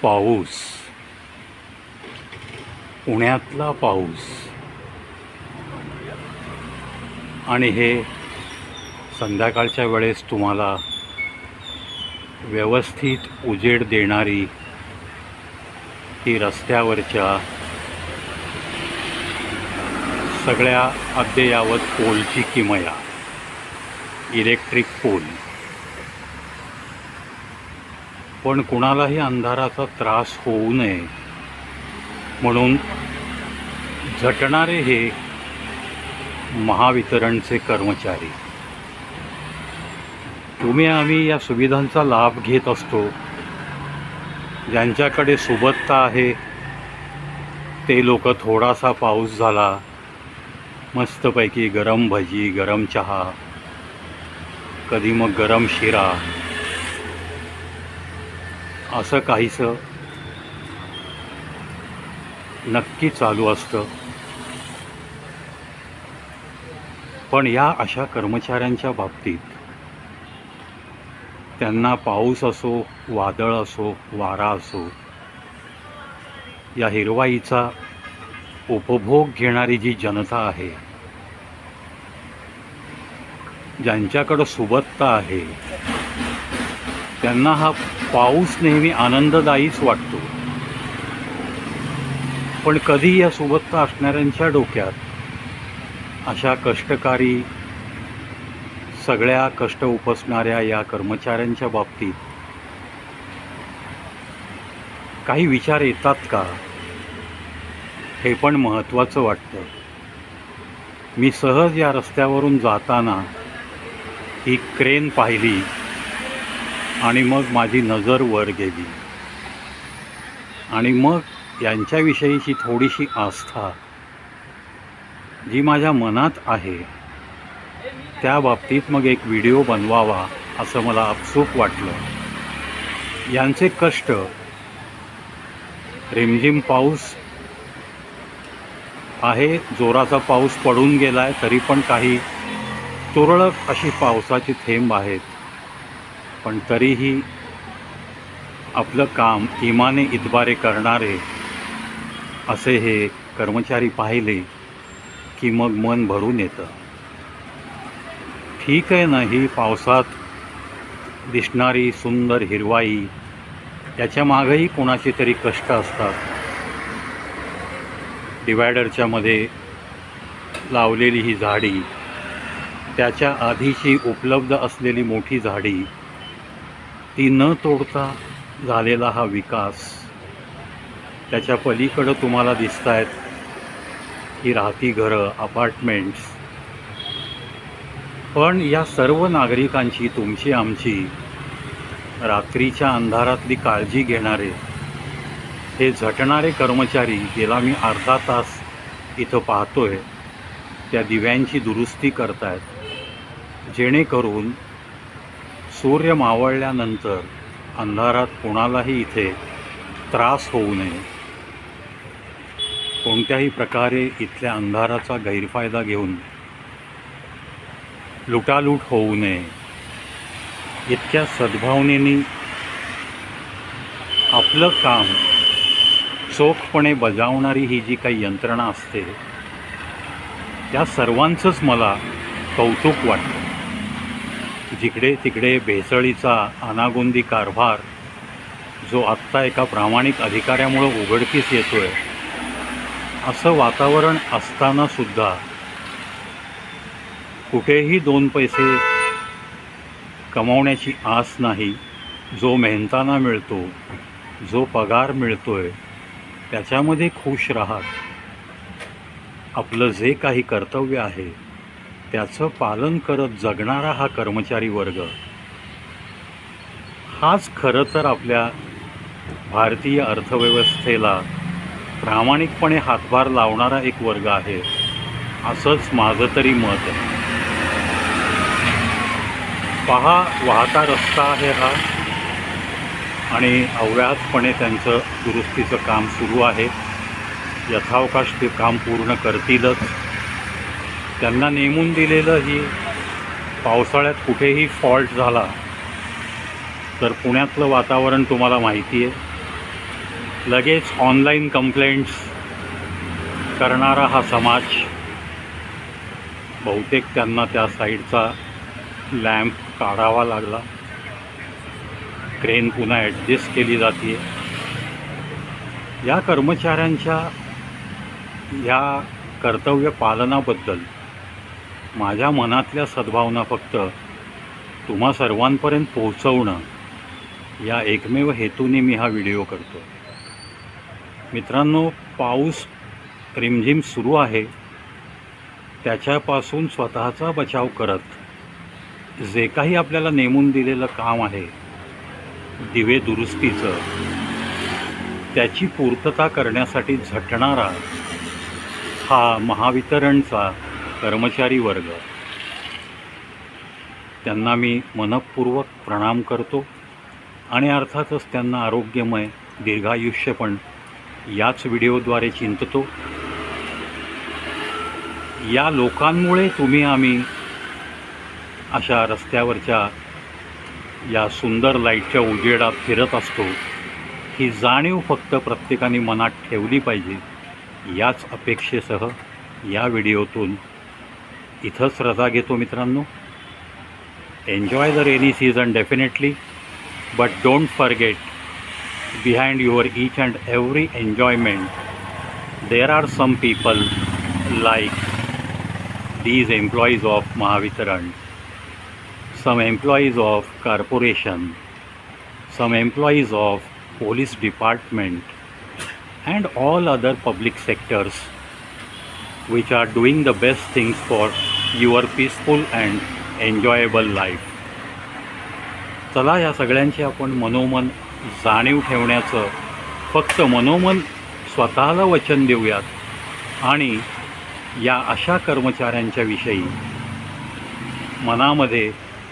पाऊस, पुण्यातला पाऊस आणि हे संध्याकाळच्या वेळेस तुम्हाला व्यवस्थित उजेड देणारी ही रस्त्यावरच्या सगळ्या अद्ययावत पोलची किमया, इलेक्ट्रिक पोल. पण कुणालाही अंधाराचा त्रास होऊ नये म्हणून झटणारे हे महावितरणचे कर्मचारी. तुम्ही आम्ही या सुविधांचा लाभ घेत असतो. ज्यांच्याकडे सुबत्ता आहे ते लोक थोडासा पाऊस झाला, मस्तपैकी गरम भजी, गरम चहा, कधी मग गरम शिरा, असं काहीसं नक्की चालू असतं. पण या अशा कर्मचाऱ्यांच्या बाबतीत त्यांना पाऊस असो, वादळ असो, वारा असो, या हिरवाईचा उपभोग घेणारी जी जनता आहे, ज्यांच्याकडं सुबत्ता आहे, त्यांना हा पाऊस नेहमी आनंददायीच वाटतो. पण कधी या सुबत्ता असणाऱ्यांच्या डोक्यात अशा कष्टकारी, सगळ्या कष्ट उपसणाऱ्या या कर्मचाऱ्यांच्या बाबतीत काही विचार येतात का, हे पण महत्त्वाचं वाटतं. मी सहज या रस्त्यावरून जाताना ही क्रेन पाहिली आणि मग माझी नजर वर गेली आणि मग यांच्याविषयीची थोडीशी आस्था जी माझ्या मनात आहे त्या बाबतीत मग एक व्हिडिओ बनवावा असं मला आपसूक वाटलं. यांचे कष्ट, रिमझिम पाऊस आहे, जोराचा पाऊस पडून गेला आहे, तरी पण काही तुरळक अशी पावसाची थेंब आहेत. पण तरीही आपलं काम इमाने इतबारे करणारे असे हे कर्मचारी पाहिले की मग मन भरून येतं. ठीक आहे ना, ही पावसात दिसणारी सुंदर हिरवाई, याच्या मागेही कोणाचे तरी कष्ट असतात. डिवायडरच्या मध्ये लावलेली ही झाडी, त्याच्या आधीची उपलब्ध असलेली मोठी झाडी, ती न तोडता झालेला हा विकास, त्याच्या पलीकडं तुम्हाला दिसत आहेत ही राहती घरं, अपार्टमेंट्स. पण या सर्व नागरिकांची, तुमची आमची, रात्रीच्या अंधारातली काळजी घेणारे हे झटणारे कर्मचारी गेला मी अर्धा तास इथं पाहतोय, त्या दिव्यांची दुरुस्ती करतायत, जेणेकरून सूर्य मावळल्यानंतर अंधारात कोणालाही इथे त्रास होऊ नये, कोणत्याही प्रकारे इथल्या अंधाराचा गैरफायदा घेऊन लुटालूट होऊ नये, इतक्या सद्भावनेने आपलं काम चोखपणे बजावणारी ही जी काही यंत्रणा असते, त्या सर्वांचंच मला कौतुक वाटतं. जिकडे तिकडे भेसळीचा अनागोंदी कारभार जो आत्ता एका प्रामाणिक अधिकाऱ्यामुळं उघडकीस येतो आहे, असं वातावरण असतानासुद्धा कुठेही दोन पैसे कमावण्याची आस नाही. जो मेहनताना मिळतो, जो पगार मिळतो आहे, त्याच्यामध्ये खुश राहत आपलं जे काही कर्तव्य आहे त्याचं पालन करत जगणारा हा कर्मचारी वर्ग, हाच खरं तर आपल्या भारतीय अर्थव्यवस्थेला प्रामाणिकपणे हातभार लावणारा एक वर्ग आहे, असंच माझं तरी मत आहे. पहा, वाहता रस्ता आहे हा आणि अव्याहतपणे त्यांचं दुरुस्तीचं काम सुरू आहे. यथावकाश ते काम पूर्ण करतीलच. त्यांना नेमून दिलेलं ही पावसाळ्यात कुठेही फॉल्ट झाला तर पुण्यातलं वातावरण तुम्हाला माहिती आहे, लगेच ऑनलाईन कंप्लेंट्स करणारा हा समाज, बहुतेक त्यांना त्या साईडचा लॅम्प काढावा लागला. क्रेन पुन्हा ॲडजस्ट केली जाते. या कर्मचाऱ्यांच्या या कर्तव्य पालनाबद्दल माझ्या मनातल्या सद्भावना फक्त तुम्हा सर्वांपर्यंत पोहोचवणं या एकमेव हेतूने मी हा व्हिडिओ करतो. मित्रांनो, पाऊस रिमझिम सुरू आहे. त्याच्यापासून स्वतःचा बचाव करत जे काही आपल्याला नेमून दिलेलं काम आहे दिवे दुरुस्तीचं, त्याची पूर्तता करण्यासाठी झटणारा हा महावितरणचा कर्मचारी वर्ग, त्यांना मी मनःपूर्वक प्रणाम करतो आणि अर्थातच त्यांना आरोग्यमय दीर्घायुष्य पण याच व्हिडिओद्वारे चिंततो. या लोकांमुळे तुम्ही आम्ही अशा रस्त्यावरच्या या सुंदर लाईटच्या उजेडात फिरत असतो, ही जाणीव फक्त प्रत्येकाने मनात ठेवली पाहिजे. याच अपेक्षेसह या व्हिडिओतून इथंच रजा घेतो. मित्रांनो, enjoy the rainy season definitely, but don't forget, behind your each and every enjoyment there are some people like these employees of Mahavitaran, some employees of corporation, some employees of police department and all other public sectors which are doing the best things for your peaceful and enjoyable life. चला, या सगळ्यांची आपण मनोमन जाणीव ठेवण्याचं फक्त मनोमन स्वतःला वचन देऊयात आणि या अशा कर्मचाऱ्यांच्या विषयी मनामध्ये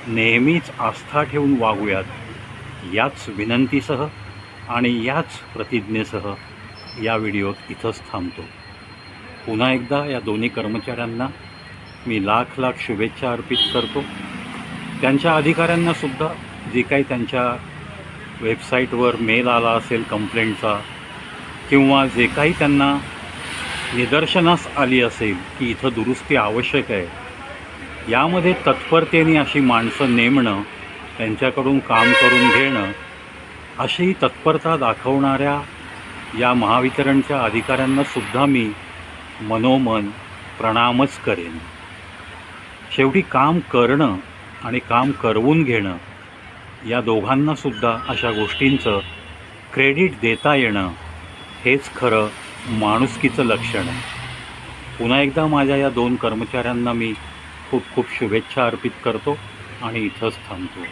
नेहमीच आस्था ठेवून वागूयात. याच विनंतीसह आणि याच प्रतिज्ञेसह या व्हिडिओत इथंच थांबतो. पुन्हा एकदा या दोन्ही कर्मचाऱ्यांना मी लाख लाख शुभेच्छा अर्पित करतो. त्यांच्या अधिकाऱ्यांनासुद्धा जे काही त्यांच्या वेबसाईटवर मेल आला असेल कंप्लेंटचा, किंवा जे काही त्यांना निदर्शनास आली असेल की इथं दुरुस्ती आवश्यक आहे, यामध्ये तत्परतेने अशी माणसं नेमणं, त्यांच्याकडून काम करून घेणं, अशी तत्परता दाखवणाऱ्या या महावितरणच्या अधिकाऱ्यांनासुद्धा मी मनोमन प्रणामच करेन. शेवटी काम करणं आणि काम करवून घेणं, या दोघांनासुद्धा अशा गोष्टींचं क्रेडिट देता येणं हेच खरं माणुसकीचं लक्षण आहे. पुन्हा एकदा माझ्या या दोन कर्मचाऱ्यांना मी खूप खूप शुभेच्छा अर्पित करतो आणि इथंच थांबतो.